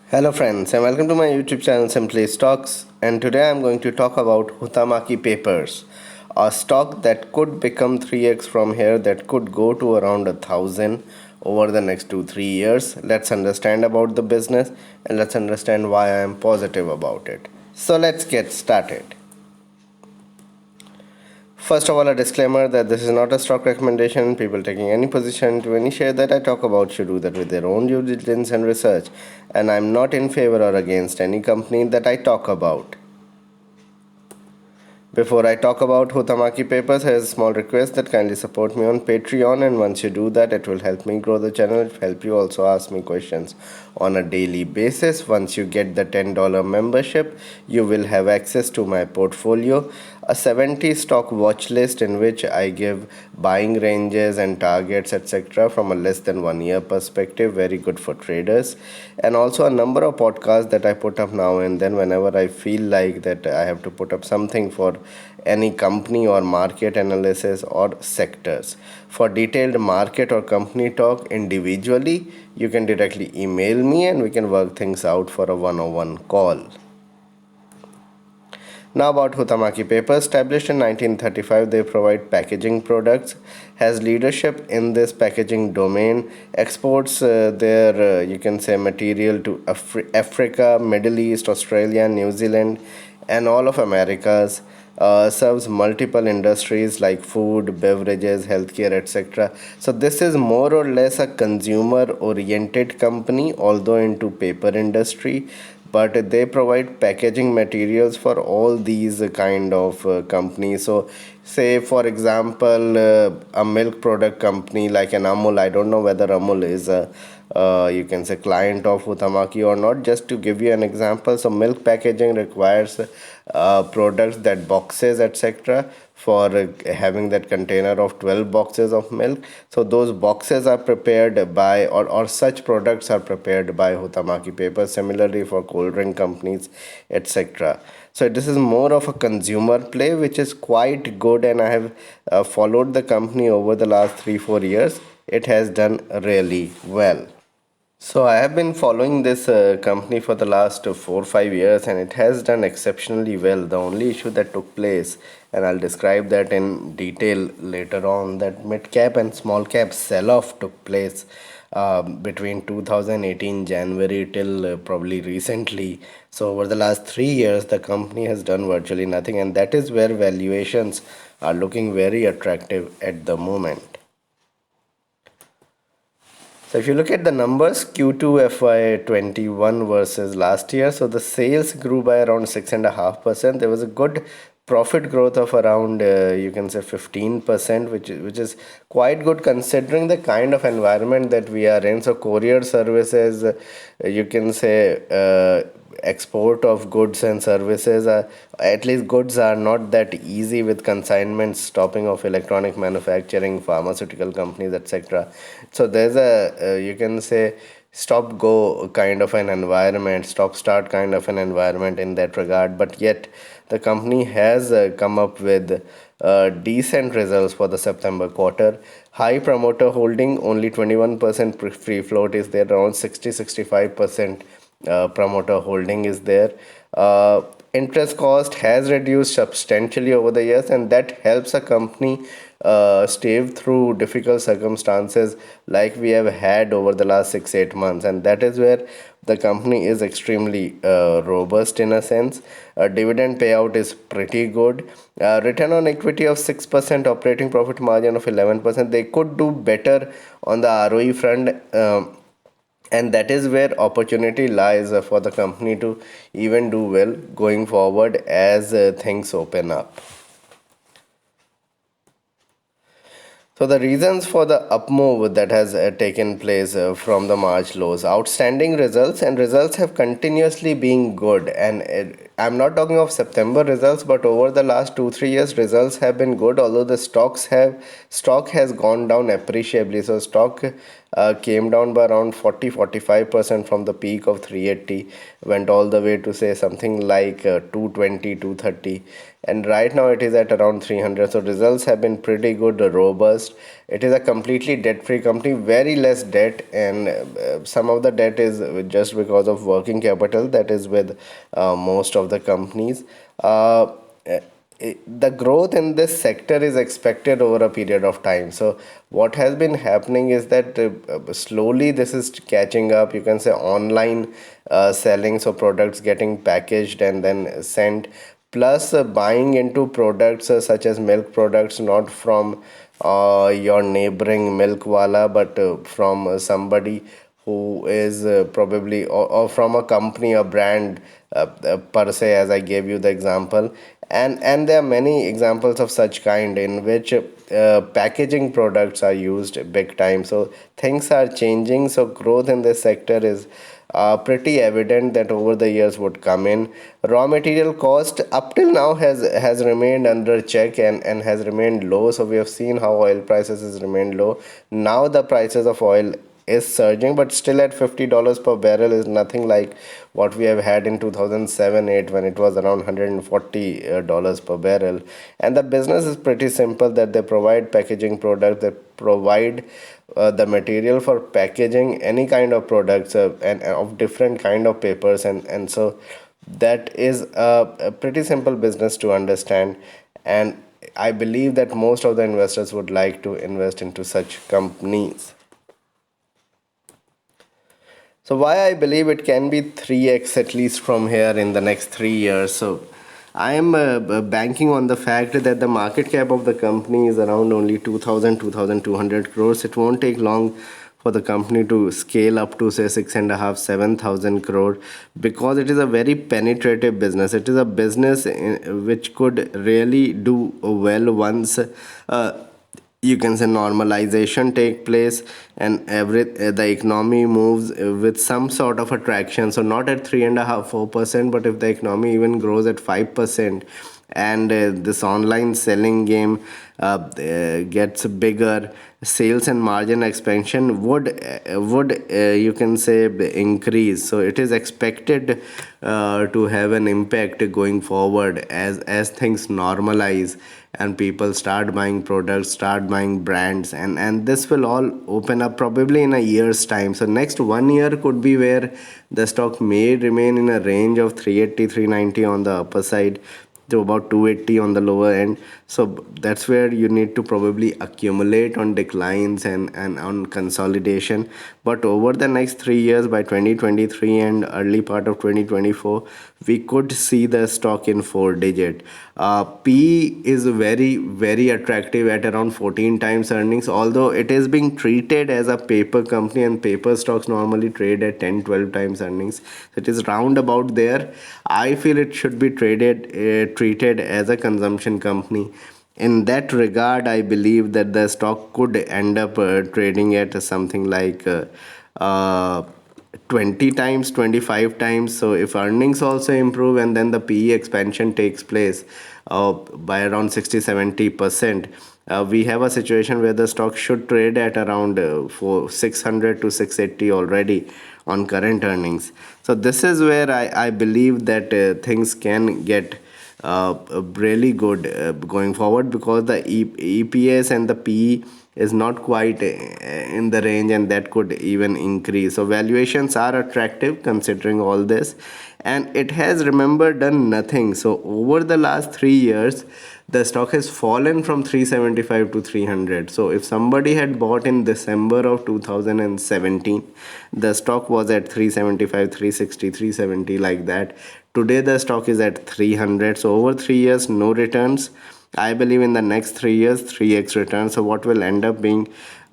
Hello friends and welcome to my YouTube channel Simply Stocks, and today I'm going to talk about Huhtamaki Papers, a stock that could become 3x from here, that could go to around 1,000 over the next 2-3 years. Let's understand about the business and let's understand why I am positive about it. So let's get started. First of all, a disclaimer that this is not a stock recommendation. People taking any position to any share that I talk about should do that with their own due diligence and research. And I'm not in favor or against any company that I talk about. Before I talk about Huhtamaki Papers, here's a small request that kindly support me on Patreon, and once you do that, it will help me grow the channel. It will help you also ask me questions on a daily basis. Once you get the $10 membership, you will have access to my portfolio, a 70 stock watch list in which I give buying ranges and targets etc. from a less than 1 year perspective, very good for traders, and also a number of podcasts that I put up now and then whenever I feel like that I have to put up something for any company or market analysis or sectors. For detailed market or company talk individually, you can directly email me and we can work things out for a one-on-one call. Now about Huhtamaki Paper, established in 1935, they provide packaging products, has leadership in this packaging domain, exports their you can say material to Africa, Middle East, Australia, New Zealand, and all of Americas. Serves multiple industries like food, beverages, healthcare, etc. So this is more or less a consumer-oriented company, although into paper industry, but they provide packaging materials for all these kind of companies. So say for example a milk product company like an Amul. I don't know whether Amul is a you can say client of Huhtamaki or not. Just to give you an example, so milk packaging requires products, that boxes etc, for having that container of 12 boxes of milk. So those boxes are prepared by, or such products are prepared by Huhtamaki Paper. Similarly for cold drink companies etc. So this is more of a consumer play, which is quite good, and I have followed the company over the last 3-4 years. It has done really well. So I have been following this company for the last 4-5 years, and it has done exceptionally well. The only issue that took place, and I'll describe that in detail later on, that mid cap and small cap sell off took place between 2018 January till probably recently. So over the last 3 years, the company has done virtually nothing, and that is where valuations are looking very attractive at the moment. So if you look at the numbers, Q2 FY21 versus last year, so the sales grew by around 6.5%. There was a good profit growth of around you can say 15%, which is quite good considering the kind of environment that we are in. So courier services, you can say export of goods and services are, at least goods are not that easy, with consignments stopping of electronic manufacturing, pharmaceutical companies etc. So there's a you can say stop go kind of an environment, stop start kind of an environment in that regard, but yet the company has come up with decent results for the September quarter. High promoter holding, only 21% free float is there, around 60-65% promoter holding is there. Interest cost has reduced substantially over the years, and that helps a company stave through difficult circumstances like we have had over the last 6-8 months, and that is where the company is extremely robust in a sense. Dividend payout is pretty good. Return on equity of 6%, operating profit margin of 11%. They could do better on the ROE front. And that is where opportunity lies for the company to even do well going forward as things open up. So the reasons for the up move that has taken place from the March lows, outstanding results, and results have continuously been good. And I'm not talking of September results, but over the last 2-3 years, results have been good. Although the stock has gone down appreciably, so stock came down by around 40-45% from the peak of 380, went all the way to say something like 220, 230, and right now it is at around 300. So results have been pretty good, robust. It is a completely debt-free company, very less debt, and some of the debt is just because of working capital that is with most of the companies. The growth in this sector is expected over a period of time. So what has been happening is that slowly this is catching up. You can say online selling, so products getting packaged and then sent, plus buying into products such as milk products, not from your neighboring milk wala, but from somebody who is probably, or from a company or brand per se, as I gave you the example. And there are many examples of such kind in which packaging products are used big time. So things are changing, so growth in this sector is pretty evident that over the years would come in. Raw material cost up till now has remained under check and has remained low. So we have seen how oil prices has remained low. Now the prices of oil is surging, but still at $50 per barrel is nothing like what we have had in 2007-8, when it was around $140 per barrel. And the business is pretty simple, that they provide packaging products, they provide the material for packaging any kind of products, and of different kind of papers, and so that is a pretty simple business to understand. And I believe that most of the investors would like to invest into such companies. So why I believe it can be 3x at least from here in the next 3 years. So I am banking on the fact that the market cap of the company is around only 2,200 crores. It won't take long for the company to scale up to say 6.5, 7,000 crore, because it is a very penetrative business. It is a business which could really do well once you can say normalization take place, and the economy moves with some sort of attraction. So not at 3.5-4%, but if the economy even grows at 5%, and this online selling game gets bigger, sales and margin expansion would you can say increase. So it is expected to have an impact going forward as things normalize and people start buying products, start buying brands, and this will all open up probably in a year's time. So next 1 year could be where the stock may remain in a range of 380, 390 on the upper side to about 280 on the lower end. So that's where you need to probably accumulate on declines and on consolidation. But over the next 3 years, by 2023 and early part of 2024, we could see the stock in 4 digit. P is very attractive at around 14 times earnings, although it is being treated as a paper company, and paper stocks normally trade at 10-12 times earnings. So it is round about there. I feel it should be treated as a consumption company. In that regard, I believe that the stock could end up trading at something like uh, 20 times, 25 times. So if earnings also improve and then the PE expansion takes place by around 60-70%, we have a situation where the stock should trade at around for 600 to 680 already on current earnings. So this is where I believe that things can get really good going forward, because the EPS and the PE is not quite in the range, and that could even increase. So valuations are attractive considering all this, and it has, remember, done nothing. So over the last 3 years the stock has fallen from 375 to 300. So if somebody had bought in December of 2017, the stock was at 375, 360, 370, like that. Today the stock is at 300. So over 3 years, no returns. I believe in the next 3 years, 3x return. So what will end up being,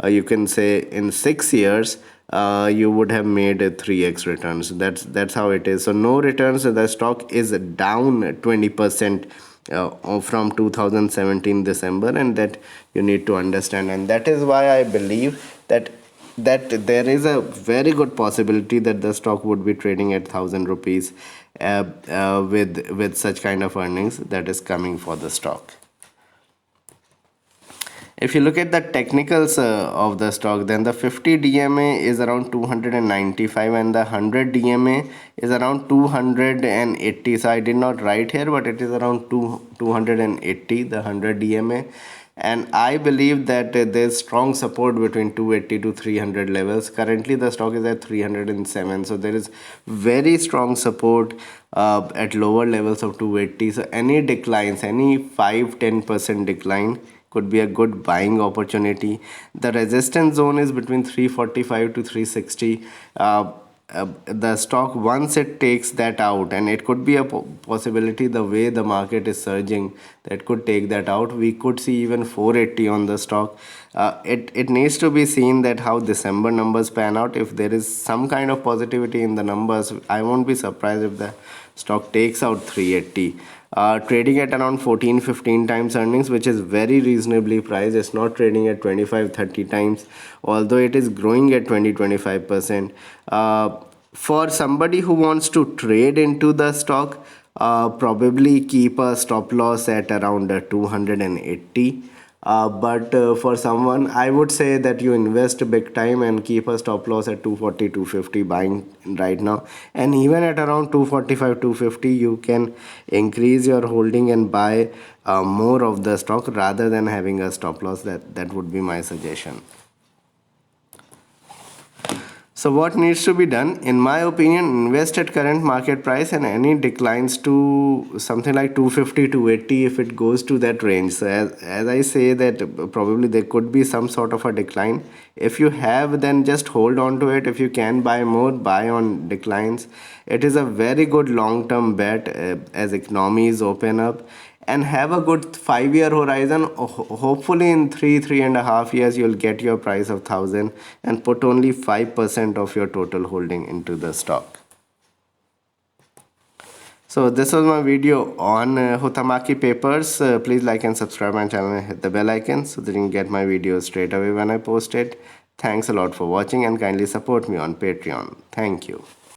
you can say in 6 years, you would have made a 3x returns. That's how it is. So no returns. The stock is down 20% from 2017 December, and that you need to understand. And that is why I believe that there is a very good possibility that the stock would be trading at 1,000 rupees with such kind of earnings that is coming for the stock. If you look at the technicals of the stock, then the 50 DMA is around 295 and the 100 DMA is around 280. So I did not write here, but it is around 280, the 100 DMA. And I believe that there's strong support between 280 to 300 levels. Currently the stock is at 307, so there is very strong support at lower levels of 280. So any declines, any 5-10% decline could be a good buying opportunity. The resistance zone is between 345 to 360. The stock, once it takes that out, and it could be a possibility, the way the market is surging, that could take that out. We could see even 480 on the stock. It needs to be seen that how December numbers pan out. If there is some kind of positivity in the numbers, I won't be surprised if the stock takes out 380. Trading at around 14-15 times earnings, which is very reasonably priced. It's not trading at 25-30 times, although it is growing at 20-25%. For somebody who wants to trade into the stock, probably keep a stop loss at around 280. But for someone, I would say that you invest big time and keep a stop loss at 240, 250 buying right now. And even at around 245, 250, you can increase your holding and buy more of the stock rather than having a stop loss. That would be my suggestion. So what needs to be done? In my opinion, invest at current market price, and any declines to something like 250 to 80 if it goes to that range. So as I say that probably there could be some sort of a decline. If you have, then just hold on to it. If you can buy more, buy on declines. It is a very good long-term bet as economies open up, and have a good 5 year horizon. Hopefully in 3.5 years you'll get your price of 1000 and put only 5% of your total holding into the stock. So this was my video on Huhtamaki Papers. Please like and subscribe my channel and hit the bell icon so that you can get my videos straight away when I post it. Thanks a lot for watching, and kindly support me on Patreon. Thank you.